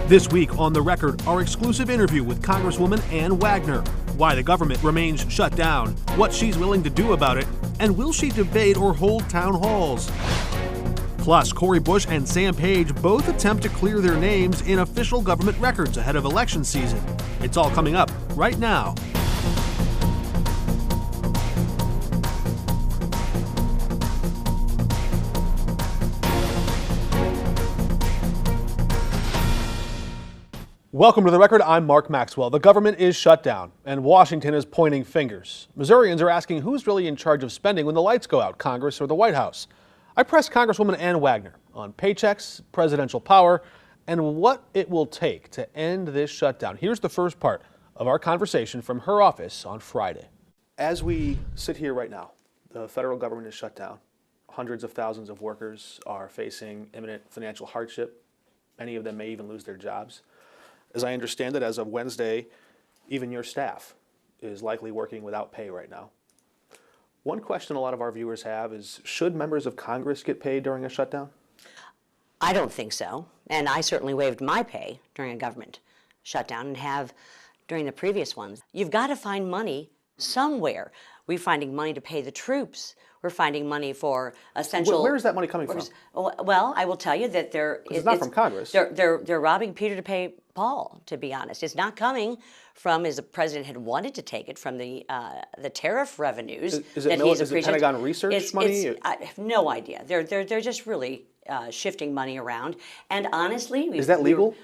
This week on The Record, our exclusive interview with Congresswoman Ann Wagner. Why the government remains shut down, what she's willing to do about it, and will she debate or hold town halls? Plus, Cori Bush and Sam Page both attempt to clear their names in official government records ahead of election season. It's all coming up right now. Welcome to The Record. I'm Mark Maxwell. The government is shut down, and Washington is pointing fingers. Missourians are asking who's really in charge of spending when the lights go out, Congress or the White House. I pressed Congresswoman Ann Wagner on paychecks, presidential power, and what it will take to end this shutdown. Here's the first part of our conversation from her office on Friday. As we sit here right now, the federal government is shut down. Hundreds of thousands of workers are facing imminent financial hardship. Many of them may even lose their jobs. As I understand it, as of Wednesday, even your staff is likely working without pay right now. One question a lot of our viewers have is, should members of Congress get paid during a shutdown? I don't think so, and I certainly waived my pay during a government shutdown and have during the previous ones. You've got to find money somewhere. We're finding money to pay the troops. We're finding money for essential... Where is that money coming from? Well, I will tell you that it's not from Congress. They're robbing Peter to pay Paul, to be honest. It's not coming from, as the president had wanted to take it, from the tariff revenues. Is it Pentagon research money? I have no idea. They're just really shifting money around. And honestly... Is that legal?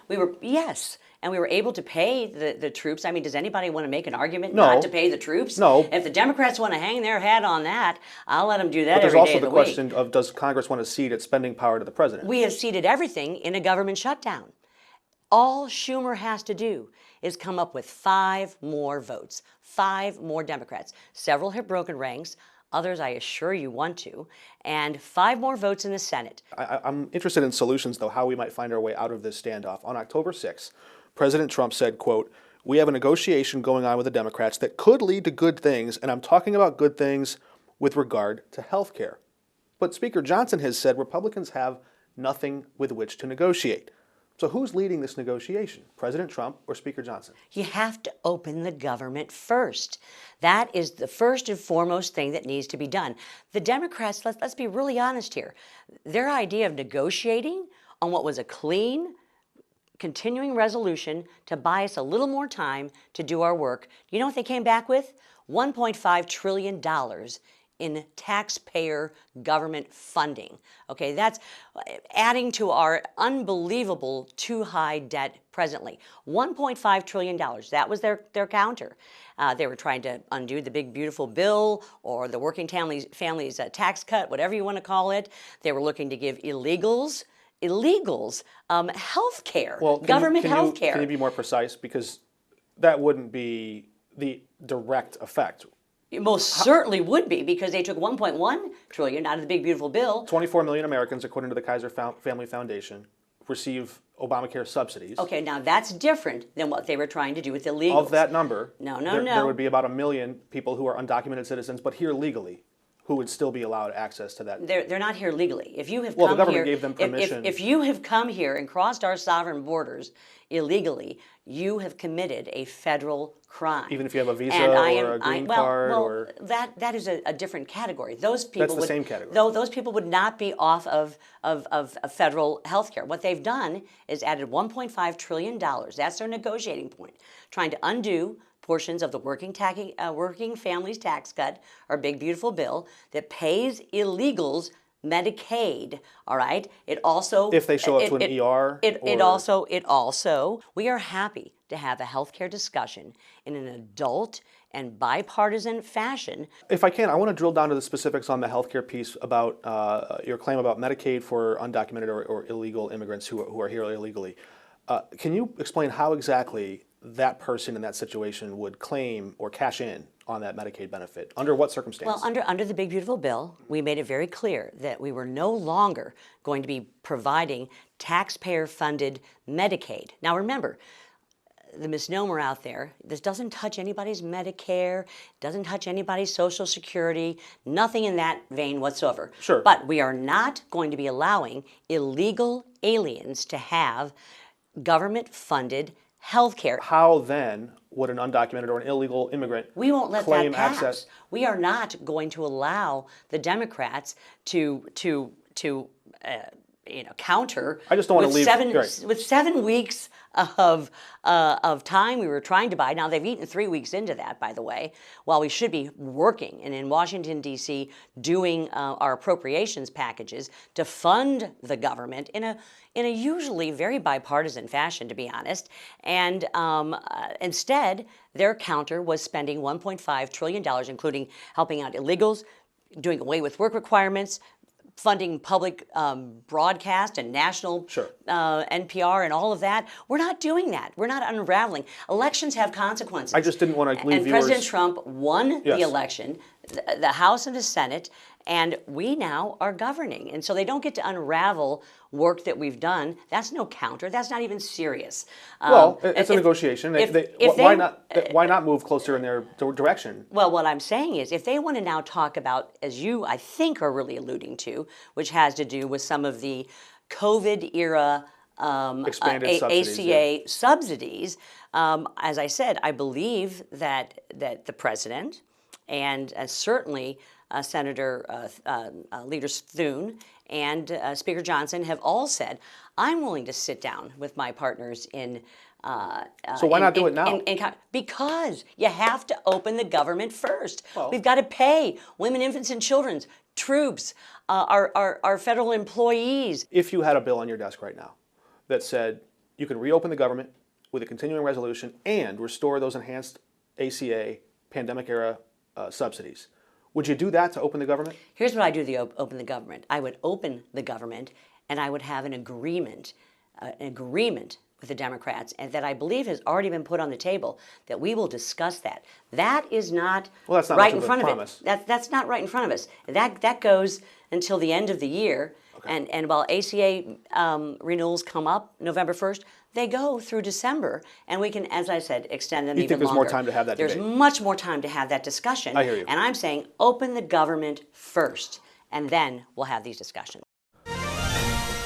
Yes. And we were able to pay the troops. I mean, does anybody want to make an argument not to pay the troops? No. If the Democrats want to hang their hat on that, I'll let them do that every day of the week. There's also the question of, does Congress want to cede its spending power to the president? We have ceded everything in a government shutdown. All Schumer has to do is come up with 5 more votes, 5 more Democrats. Several have broken ranks. Others, I assure you, want to. And 5 more votes in the Senate. I'm interested in solutions, though, how we might find our way out of this standoff. On October 6th, President Trump said, quote, "We have a negotiation going on with the Democrats that could lead to good things, and I'm talking about good things with regard to health care." But Speaker Johnson has said Republicans have nothing with which to negotiate. So who's leading this negotiation, President Trump or Speaker Johnson? You have to open the government first. That is the first and foremost thing that needs to be done. The Democrats, let's be really honest here, their idea of negotiating on what was a clean, continuing resolution to buy us a little more time to do our work, you know what they came back with? $1.5 trillion in taxpayer government funding. Okay, that's adding to our unbelievable too high debt presently. $1.5 trillion, that was their counter. They were trying to undo the big beautiful bill or the working families tax cut, whatever you want to call it. They were looking to give illegals health care, government health care. Can you be more precise? Because that wouldn't be the direct effect. It most certainly would be, because they took $1.1 trillion out of the big beautiful bill. 24 million Americans, according to the Kaiser Family Foundation, receive Obamacare subsidies. Okay, now that's different than what they were trying to do with illegals. Of that number, no. There would be about 1 million people who are undocumented citizens, but here legally, who would still be allowed access to that. They're not here legally. If you have the come government here, gave them permission. If you have come here and crossed our sovereign borders illegally, you have committed a federal crime. Even if you have a visa or a green card? Well, that is a different category. Those people That's the same category. Those people would not be off of federal health care. What they've done is added $1.5 trillion. That's their negotiating point, trying to undo portions of the working families tax cut, our big beautiful bill that pays illegals Medicaid. All right. It also, if they show up to an ER. It also. We are happy to have a healthcare discussion in an adult and bipartisan fashion. If I can, I want to drill down to the specifics on the healthcare piece about your claim about Medicaid for undocumented or illegal immigrants who are here illegally. Can you explain how exactly that person in that situation would claim or cash in on that Medicaid benefit? Under what circumstances? Well, under the big beautiful bill, we made it very clear that we were no longer going to be providing taxpayer-funded Medicaid. Now remember, the misnomer out there, this doesn't touch anybody's Medicare, doesn't touch anybody's Social Security, nothing in that vein whatsoever. Sure. But we are not going to be allowing illegal aliens to have government-funded health care. How then would an undocumented or an illegal immigrant We won't let claim that pass. access? We are not going to allow the Democrats to counter. I just don't want to leave with 7 weeks of time we were trying to buy. Now they've eaten 3 weeks into that, by the way, while we should be working and in Washington D.C. doing our appropriations packages to fund the government in a usually very bipartisan fashion, to be honest. And instead, their counter was spending $1.5 trillion, including helping out illegals, doing away with work requirements, funding public broadcast and national NPR and all of that. We're not doing that. We're not unraveling. Elections have consequences. I just didn't want to leave And viewers... President Trump won the election, the House and the Senate, and we now are governing. And so they don't get to unravel work that we've done. That's no counter. That's not even serious. Well, it's a negotiation. Why not move closer in their direction? Well, what I'm saying is if they want to now talk about, as you, I think, are really alluding to, which has to do with some of the COVID-era expanded subsidies, ACA subsidies, as I said, I believe that the president and certainly Senator Leader Thune and Speaker Johnson have all said, I'm willing to sit down with my partners in so why not do it now? Because you have to open the government first. Well, we've got to pay women, infants, and children, troops, our federal employees. If you had a bill on your desk right now that said you can reopen the government with a continuing resolution and restore those enhanced ACA pandemic-era subsidies, would you do that to open the government? Here's what I do to open the government. I would open the government, and I would have an agreement with the Democrats, and that I believe has already been put on the table, that we will discuss that. That is not, that's not right much in front of a of promise. it. That's not right in front of us. That goes until the end of the year, and while ACA renewals come up November 1st, they go through December, and we can, as I said, extend them even longer. You think there's more time to have that debate? There's much more time to have that discussion. I hear you. And I'm saying open the government first, and then we'll have these discussions.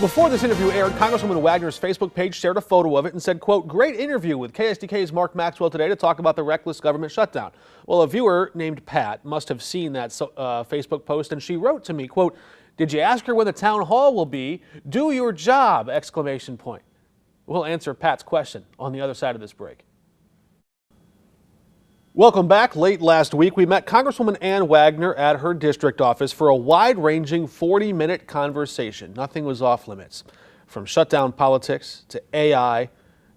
Before this interview aired, Congresswoman Wagner's Facebook page shared a photo of it and said, quote, "Great interview with KSDK's Mark Maxwell today to talk about the reckless government shutdown." Well, a viewer named Pat must have seen that Facebook post, and she wrote to me, quote, "Did you ask her when the town hall will be? Do your job!" Exclamation point. We'll answer Pat's question on the other side of this break. Welcome back. Late last week, we met Congresswoman Ann Wagner at her district office for a wide-ranging 40-minute conversation. Nothing was off limits, from shutdown politics to AI,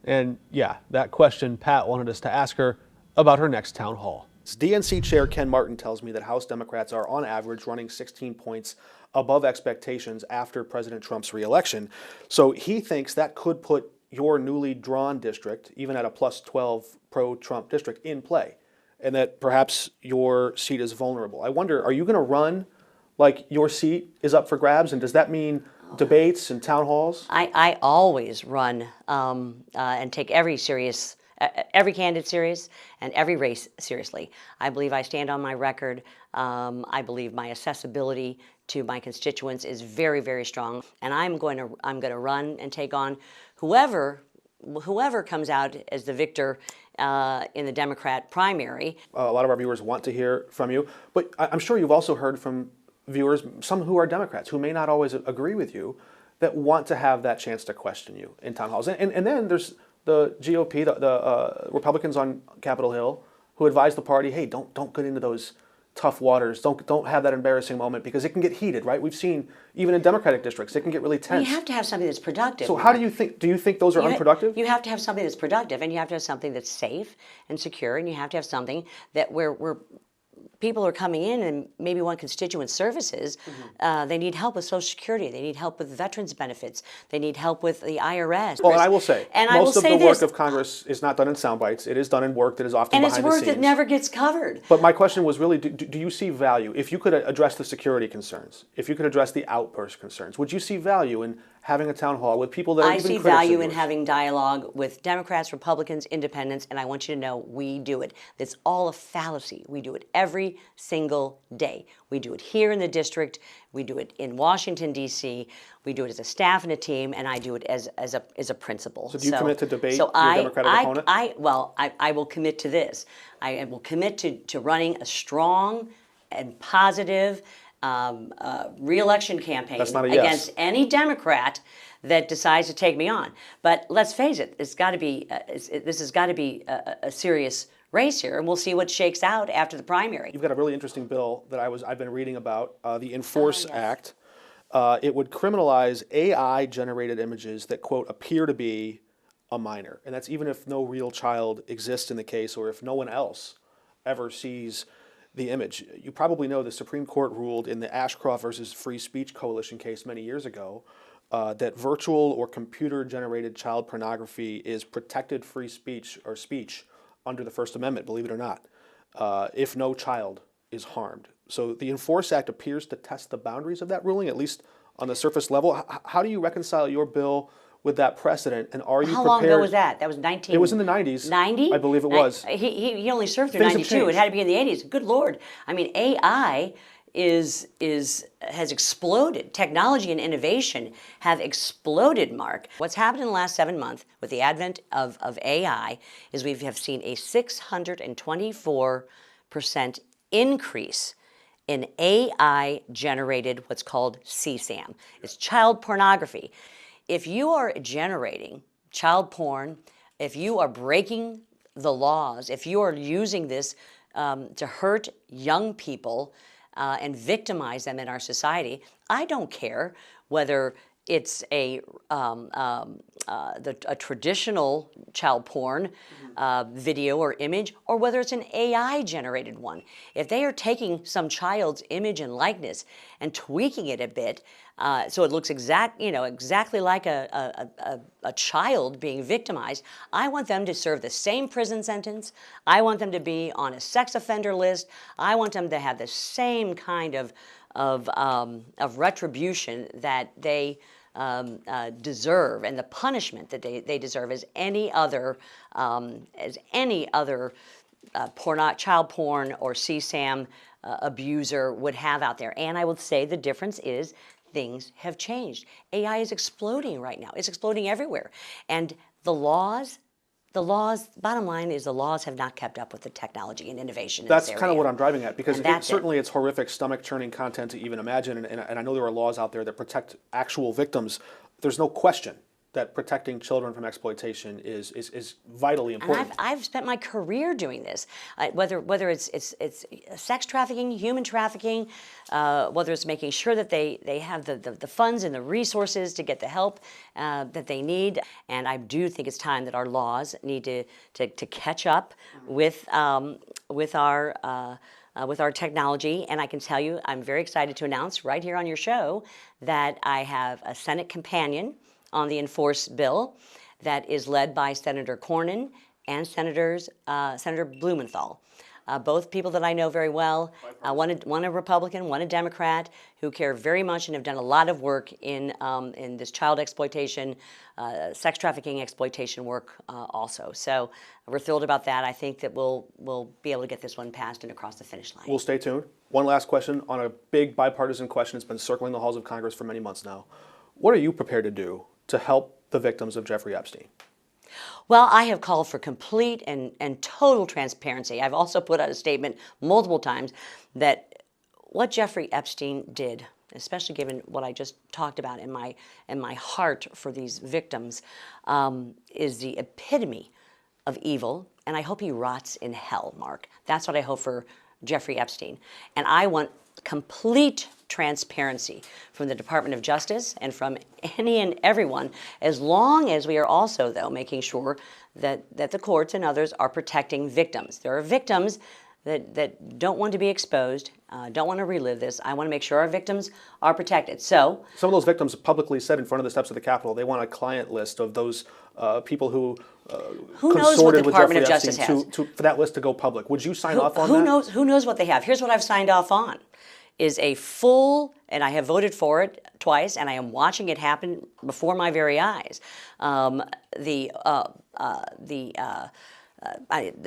and yeah, that question Pat wanted us to ask her about her next town hall. DNC Chair Ken Martin tells me that House Democrats are on average running 16 points above expectations after President Trump's reelection. So he thinks that could put your newly drawn district, even at a plus 12 pro-Trump district, in play, and that perhaps your seat is vulnerable. I wonder, are you going to run like your seat is up for grabs, and does that mean debates and town halls? I always run and take every candidate serious and every race seriously. I believe I stand on my record. I believe my accessibility to my constituents is very, very strong, and I'm going to run and take on whoever comes out as the victor in the Democrat primary. A lot of our viewers want to hear from you, but I'm sure you've also heard from viewers, some who are Democrats, who may not always agree with you, that want to have that chance to question you in town halls. And then there's the GOP, the Republicans on Capitol Hill, who advise the party, hey, don't get into those tough waters. Don't have that embarrassing moment, because it can get heated, right? We've seen even in Democratic districts, it can get really tense. You have to have something that's productive. So how do you think those are unproductive? You have to have something that's productive, and you have to have something that's safe and secure, and you have to have something that where people are coming in and maybe want constituent services. They need help with Social Security. They need help with veterans benefits. They need help with the IRS. Well, and I will say, most of the work of Congress is not done in sound bites. It is done in work that is often behind the scenes. And it's work that never gets covered. But my question was really, do you see value? If you could address the security concerns, if you could address the outburst concerns, would you see value in having a town hall with people that are I even see critics of value in yours. having dialogue with Democrats, Republicans, Independents, and I want you to know we do it. It's all a fallacy. We do it every single day. We do it here in the district. We do it in Washington, D.C. We do it as a staff and a team, and I do it as a principal. So do you commit to debate your Democratic opponent? I will commit to this. I will commit to running a strong and positive re-election campaign That's not a yes. against any Democrat that decides to take me on. But let's face it, this has got to be a serious race here, and we'll see what shakes out after the primary. You've got a really interesting bill that I've been reading about, the Enforce yes. Act. It would criminalize AI-generated images that, quote, appear to be a minor. And that's even if no real child exists in the case or if no one else ever sees the image. You probably know the Supreme Court ruled in the Ashcroft versus Free Speech Coalition case many years ago that virtual or computer-generated child pornography is protected free speech or speech under the First Amendment, believe it or not, if no child is harmed. So the Enforce Act appears to test the boundaries of that ruling, at least on the surface level. How do you reconcile your bill with that precedent, and are you prepared? How long ago was that? That was 19... It was in the 90s. 90? I believe it was. He only served through Things have 92. It changed. had to be in the 80s. Good Lord. I mean, AI has exploded. Technology and innovation have exploded, Mark. What's happened in the last 7 months with the advent of AI is we have seen a 624% increase in AI-generated what's called CSAM. It's child pornography. If you are generating child porn, if you are breaking the laws, if you are using this to hurt young people and victimize them in our society, I don't care whether it's a traditional child porn video or image, or whether it's an AI-generated one. If they are taking some child's image and likeness and tweaking it a bit so it looks exactly like a child being victimized, I want them to serve the same prison sentence. I want them to be on a sex offender list. I want them to have the same kind of retribution that they deserve, and the punishment that they deserve as any other child porn or CSAM abuser would have out there. And I would say the difference is things have changed. AI is exploding right now. It's exploding everywhere. And the laws, bottom line is the laws have not kept up with the technology and innovation in this area. That's kind of what I'm driving at, because certainly it. It's horrific, stomach-churning content to even imagine, and I know there are laws out there that protect actual victims. There's no question that protecting children from exploitation is vitally important. And I've spent my career doing this, whether it's sex trafficking, human trafficking, whether it's making sure that they have the funds and the resources to get the help that they need. And I do think it's time that our laws need to catch up with our technology. And I can tell you, I'm very excited to announce right here on your show that I have a Senate companion on the Enforce bill that is led by Senator Cornyn and Senator Blumenthal. Both people that I know very well, one a Republican, one a Democrat, who care very much and have done a lot of work in this child exploitation, sex trafficking exploitation work also. So we're thrilled about that. I think that we'll be able to get this one passed and across the finish line. We'll stay tuned. One last question on a big bipartisan question that's been circling the halls of Congress for many months now. What are you prepared to do to help the victims of Jeffrey Epstein? Well, I have called for complete and total transparency. I've also put out a statement multiple times that what Jeffrey Epstein did, especially given what I just talked about in my heart for these victims, is the epitome of evil, and I hope he rots in hell, Mark. That's what I hope for Jeffrey Epstein. And I want complete transparency from the Department of Justice and from any and everyone, as long as we are also, though, making sure that the courts and others are protecting victims. There are victims that don't want to be exposed, don't want to relive this. I want to make sure our victims are protected. So some of those victims publicly said in front of the steps of the Capitol they want a client list of those people who knows what the consorted with Department Jeffrey of Justice Epstein has? For that list to go public. Would you sign off on that? Who knows what they have? Here's what I've signed off on. is a full, and I have voted for it twice, and I am watching it happen before my very eyes. The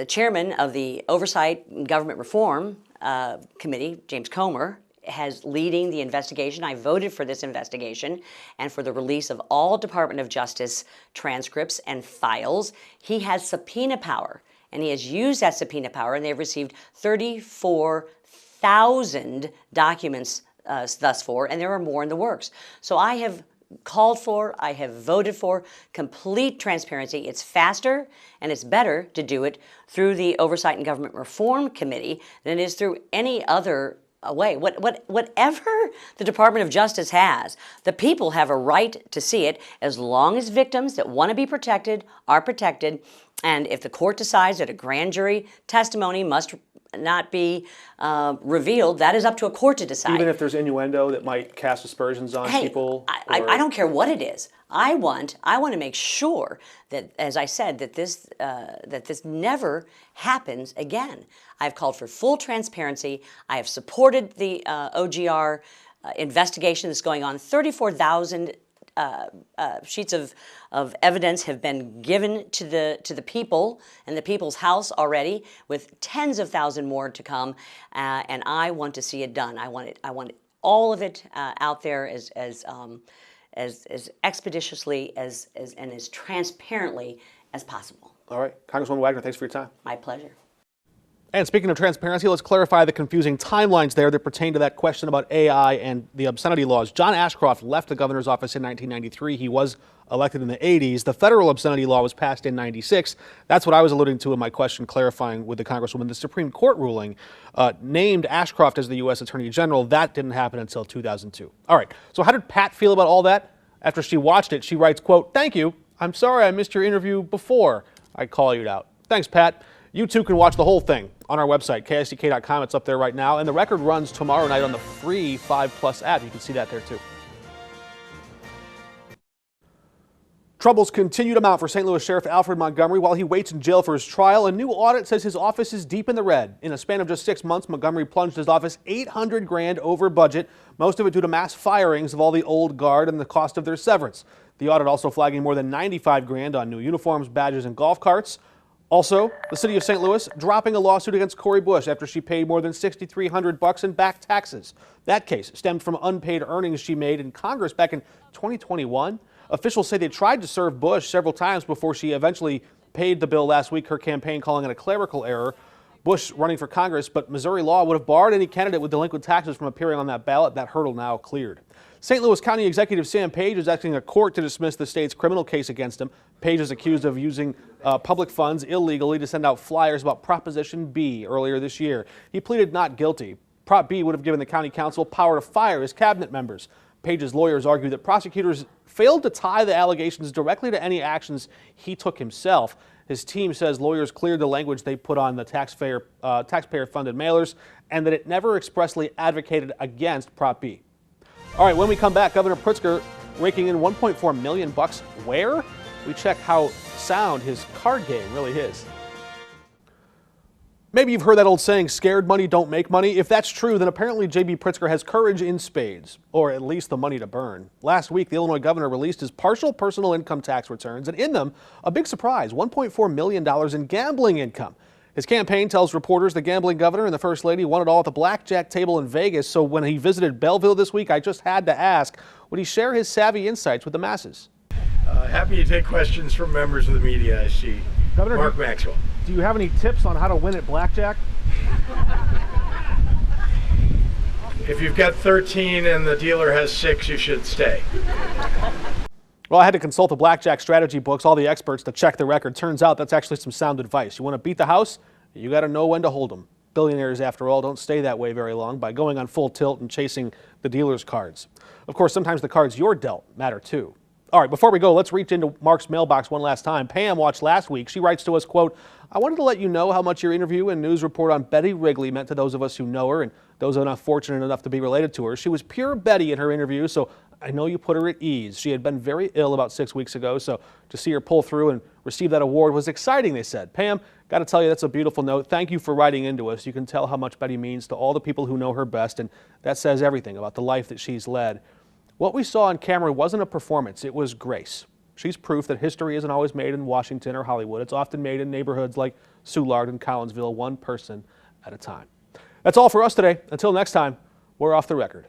chairman of the Oversight and Government Reform Committee, James Comer, has leading the investigation. I voted for this investigation and for the release of all Department of Justice transcripts and files. He has subpoena power, and he has used that subpoena power, and they've received 34,000 documents thus far, and there are more in the works. So I have called for, I have voted for complete transparency. It's faster and it's better to do it through the Oversight and Government Reform Committee than it is through any other way. Whatever the Department of Justice has, the people have a right to see it, as long as victims that want to be protected are protected. And if the court decides that a grand jury testimony must not be revealed, that is up to a court to decide. Even if there's innuendo that might cast aspersions on people? I don't care what it is. I want to make sure that, as I said, that this never happens again. I've called for full transparency. I have supported the OGR investigation that's going on. 34,000 sheets of evidence have been given to the people and the people's house already, with tens of thousands more to come. And I want to see it done. I want all of it out there as expeditiously and as transparently as possible. All right. Congresswoman Wagner, thanks for your time. My pleasure. And speaking of transparency, let's clarify the confusing timelines there that pertain to that question about AI and the obscenity laws. John Ashcroft left the governor's office in 1993. He was elected in the 80s. The federal obscenity law was passed in 96. That's what I was alluding to in my question, clarifying with the Congresswoman. The Supreme Court ruling named Ashcroft as the U.S. Attorney General. That didn't happen until 2002. All right. So how did Pat feel about all that? After she watched it, she writes, quote, "Thank you. I'm sorry I missed your interview before I call you out." Thanks, Pat. You too can watch the whole thing on our website, KSDK.com. It's up there right now. And the record runs tomorrow night on the free 5+ app. You can see that there too. Troubles continue to mount for St. Louis Sheriff Alfred Montgomery while he waits in jail for his trial. A new audit says his office is deep in the red. In a span of just 6 months, Montgomery plunged his office $800 grand over budget, most of it due to mass firings of all the old guard and the cost of their severance. The audit also flagging more than $95 grand on new uniforms, badges, and golf carts. Also, the city of St. Louis dropping a lawsuit against Cori Bush after she paid more than $6,300 in back taxes. That case stemmed from unpaid earnings she made in Congress back in 2021. Officials say they tried to serve Bush several times before she eventually paid the bill last week, her campaign calling it a clerical error. Bush running for Congress, but Missouri law would have barred any candidate with delinquent taxes from appearing on that ballot. That hurdle now cleared. St. Louis County Executive Sam Page is asking a court to dismiss the state's criminal case against him. Page is accused of using public funds illegally to send out flyers about Proposition B earlier this year. He pleaded not guilty. Prop B would have given the county council power to fire his cabinet members. Page's lawyers argue that prosecutors failed to tie the allegations directly to any actions he took himself. His team says lawyers cleared the language they put on the taxpayer-funded mailers and that it never expressly advocated against Prop B. All right, when we come back, Governor Pritzker raking in $1.4 million where? We check how sound his card game really is. Maybe you've heard that old saying, scared money don't make money. If that's true, then apparently J.B. Pritzker has courage in spades, or at least the money to burn. Last week, the Illinois governor released his partial personal income tax returns, and in them, a big surprise, $1.4 million in gambling income. His campaign tells reporters the gambling governor and the First Lady won it all at the blackjack table in Vegas, so when he visited Belleville this week, I just had to ask, would he share his savvy insights with the masses? Happy to take questions from members of the media, I see. Governor, Mark Maxwell. Do you have any tips on how to win at blackjack? If you've got 13 and the dealer has 6, you should stay. Well, I had to consult the blackjack strategy books, all the experts, to check the record. Turns out that's actually some sound advice. You want to beat the house? You got to know when to hold them. Billionaires, after all, don't stay that way very long by going on full tilt and chasing the dealer's cards. Of course, sometimes the cards you're dealt matter too. All right, before we go, let's reach into Mark's mailbox one last time. Pam watched last week. She writes to us, quote, "I wanted to let you know how much your interview and news report on Betty Wrigley meant to those of us who know her and those who are not fortunate enough to be related to her. She was pure Betty in her interview, so I know you put her at ease. She had been very ill about 6 weeks ago, so to see her pull through and receive that award was exciting, they said. Pam, got to tell you, that's a beautiful note. Thank you for writing into us. You can tell how much Betty means to all the people who know her best, and that says everything about the life that she's led. What we saw on camera wasn't a performance, it was grace. She's proof that history isn't always made in Washington or Hollywood. It's often made in neighborhoods like Soulard and Collinsville, one person at a time. That's all for us today. Until next time, we're off the record.